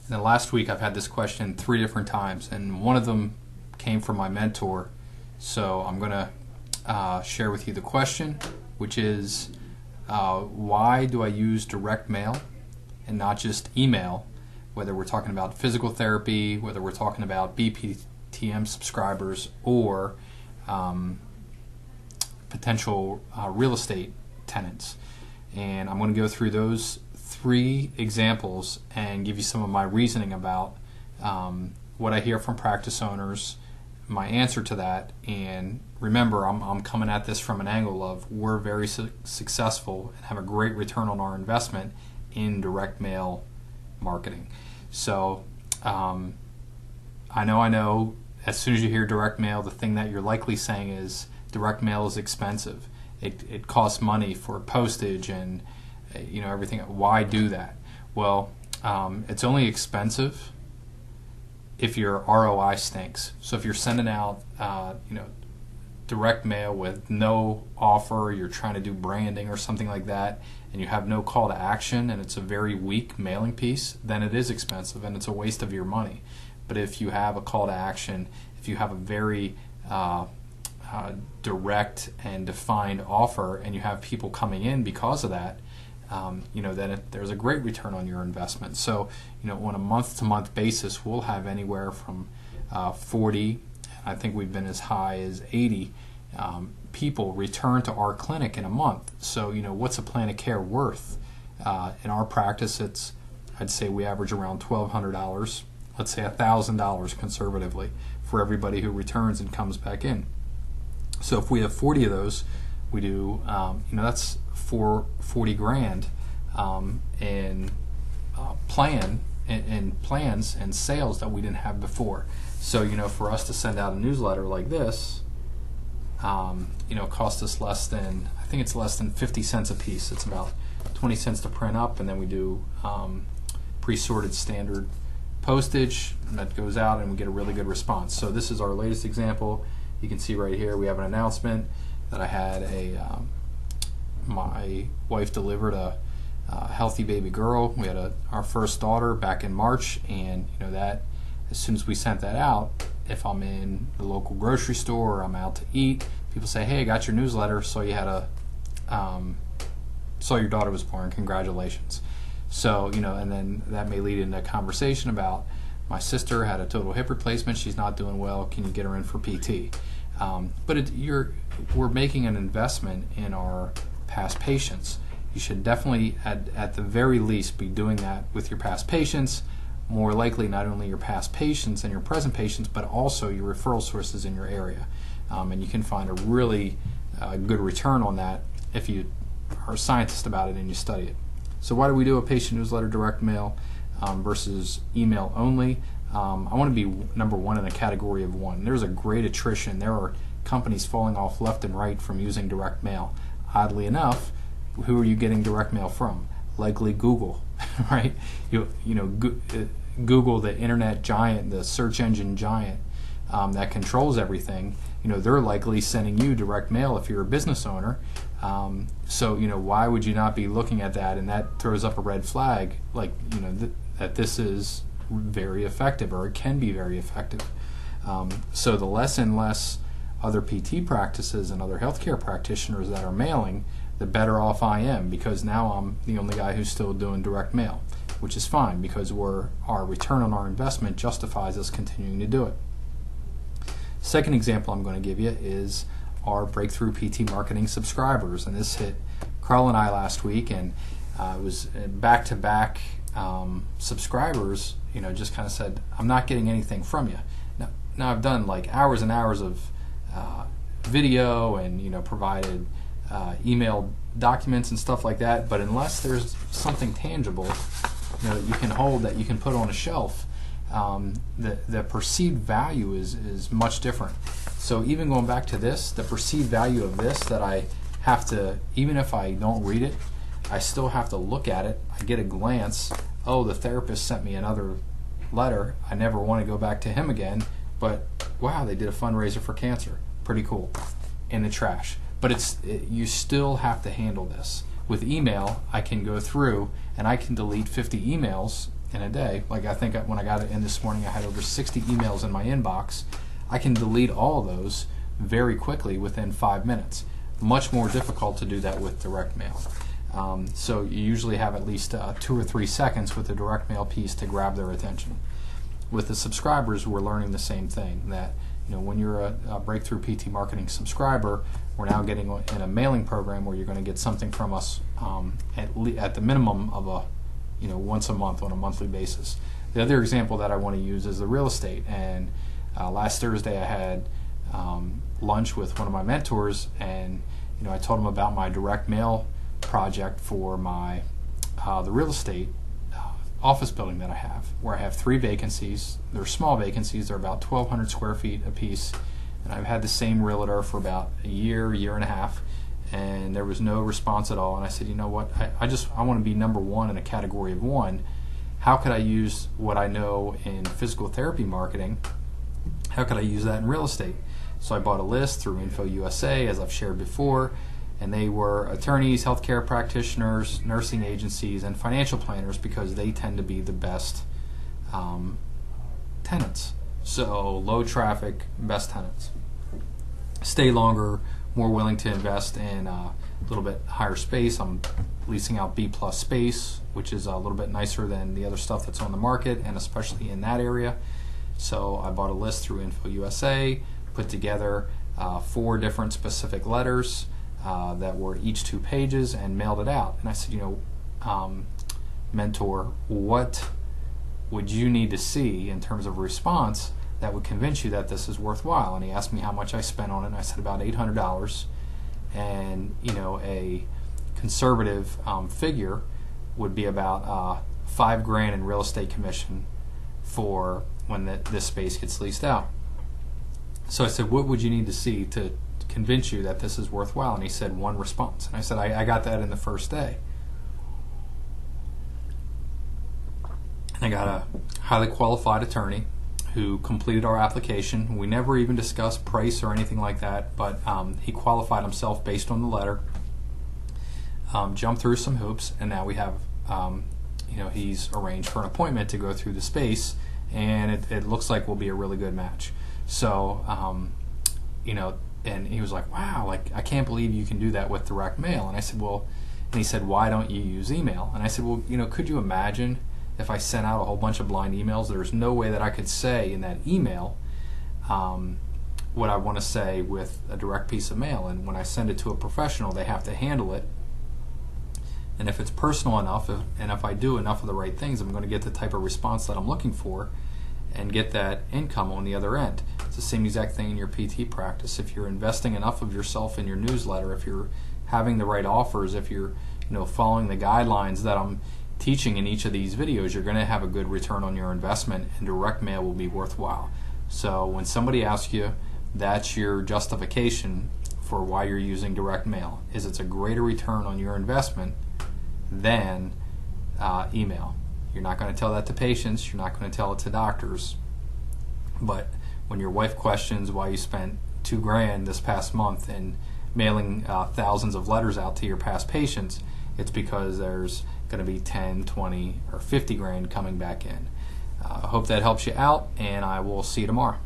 And then last week I've had this question 3 different times, and one of them came from my mentor. So I'm going to share with you the question, which is why do I use direct mail and not just email, whether we're talking about physical therapy, whether we're talking about BPTM subscribers, or potential real estate tenants. And I'm going to go through those 3 examples and give you some of my reasoning about what I hear from practice owners, my answer to that. And remember, I'm coming at this from an angle of we're very successful and have a great return on our investment in direct mail marketing. So I know as soon as you hear direct mail, the thing that you're likely saying is direct mail is expensive. It costs money for postage and everything. Why do that? Well, it's only expensive if your ROI stinks. So if you're sending out direct mail with no offer, you're trying to do branding or something like that, and you have no call to action, and it's a very weak mailing piece, then it is expensive and it's a waste of your money. But if you have a call to action, if you have a very direct and defined offer, and you have people coming in because of that, then there's a great return on your investment. So, on a month-to-month basis, we'll have anywhere from 40, I think we've been as high as 80 people return to our clinic in a month. So, what's a plan of care worth? In our practice, I'd say we average around $1,200, let's say $1,000 conservatively for everybody who returns and comes back in. So if we have 40 of those, we do, that's $40 grand in plans and sales that we didn't have before. So, for us to send out a newsletter like this, cost us less than 50 cents a piece. It's about 20 cents to print up, and then we do pre-sorted standard postage, and that goes out, and we get a really good response. So this is our latest example. You can see right here we have an announcement that I had my wife delivered a healthy baby girl. We had our first daughter back in March, and that as soon as we sent that out, if I'm in the local grocery store or I'm out to eat, people say, "Hey, I got your newsletter, saw you had saw your daughter was born, congratulations." So, and then that may lead into a conversation about my sister had a total hip replacement, she's not doing well, can you get her in for PT? But we're making an investment in our past patients. You should definitely, at the very least, be doing that with your past patients, more likely not only your past patients and your present patients, but also your referral sources in your area. And you can find a really good return on that if you are a scientist about it and you study it. So why do we do a patient newsletter direct mail versus email only? I want to be number 1 in a category of 1. There's a great attrition. There are companies falling off left and right from using direct mail. Oddly enough, who are you getting direct mail from? Likely Google, right? Google, the internet giant, the search engine giant that controls everything. They're likely sending you direct mail if you're a business owner. So why would you not be looking at that? And that throws up a red flag, like that this is very effective, or it can be very effective. So the less and less other PT practices and other healthcare practitioners that are mailing, the better off I am, because now I'm the only guy who's still doing direct mail, which is fine because our return on our investment justifies us continuing to do it. Second example I'm going to give you is our Breakthrough PT Marketing subscribers, and this hit Carl and I last week, and it was back-to-back subscribers. Just kind of said, "I'm not getting anything from you." Now I've done like hours and hours of video and provided email documents and stuff like that, but unless there's something tangible that you can hold, that you can put on a shelf, the perceived value is much different. So even going back to this, the perceived value of this, that I have to, even if I don't read it, I still have to look at it. I get a glance, oh, the therapist sent me another letter, I never want to go back to him again, but wow, they did a fundraiser for cancer, pretty cool, in the trash. But you still have to handle this. With email, I can go through and I can delete 50 emails in a day. Like I think when I got it in this morning, I had over 60 emails in my inbox. I can delete all of those very quickly within 5 minutes. Much more difficult to do that with direct mail. So you usually have at least 2 or 3 seconds with the direct mail piece to grab their attention. With the subscribers, we're learning the same thing, that when you're a Breakthrough PT Marketing subscriber, we're now getting in a mailing program where you're going to get something from us at the minimum of once a month on a monthly basis. The other example that I want to use is the real estate. And last Thursday I had lunch with one of my mentors, and I told him about my direct mail project for my the real estate office building that I have, where I have 3 vacancies. They're small vacancies. They're about 1,200 square feet apiece, and I've had the same realtor for about a year and a half, and there was no response at all. And I said, you know what, I want to be number one in a category of one. How could I use what I know in physical therapy marketing? How could I use that in real estate? So I bought a list through InfoUSA, as I've shared before, and they were attorneys, healthcare practitioners, nursing agencies, and financial planners, because they tend to be the best tenants. So low traffic, best tenants. Stay longer, more willing to invest in a little bit higher space. I'm leasing out B+ space, which is a little bit nicer than the other stuff that's on the market, and especially in that area. So I bought a list through InfoUSA, put together 4 different specific letters that were each 2 pages, and mailed it out. And I said, mentor, what would you need to see in terms of response that would convince you that this is worthwhile? And he asked me how much I spent on it, and I said about $800. And a conservative figure would be about $5,000 in real estate commission for when this space gets leased out. So I said, what would you need to see to convince you that this is worthwhile? And he said, 1 response. And I said, I got that in the first day. And I got a highly qualified attorney who completed our application. We never even discussed price or anything like that, but he qualified himself based on the letter, jumped through some hoops, and now we have, he's arranged for an appointment to go through the space, and it looks like we'll be a really good match. So, and he was like, wow, I can't believe you can do that with direct mail. And I said, well, and he said, why don't you use email? And I said, well, could you imagine if I sent out a whole bunch of blind emails? There's no way that I could say in that email what I want to say with a direct piece of mail. And when I send it to a professional, they have to handle it. And if it's personal enough, and if I do enough of the right things, I'm going to get the type of response that I'm looking for and get that income on the other end. It's the same exact thing in your PT practice. If you're investing enough of yourself in your newsletter, if you're having the right offers, if you're following the guidelines that I'm teaching in each of these videos, you're going to have a good return on your investment, and direct mail will be worthwhile. So when somebody asks you, that's your justification for why you're using direct mail, is it's a greater return on your investment than email. You're not going to tell that to patients, you're not going to tell it to doctors, but when your wife questions why you spent $2,000 this past month in mailing thousands of letters out to your past patients, it's because there's going to be 10, 20, or 50 grand coming back in. I hope that helps you out, and I will see you tomorrow.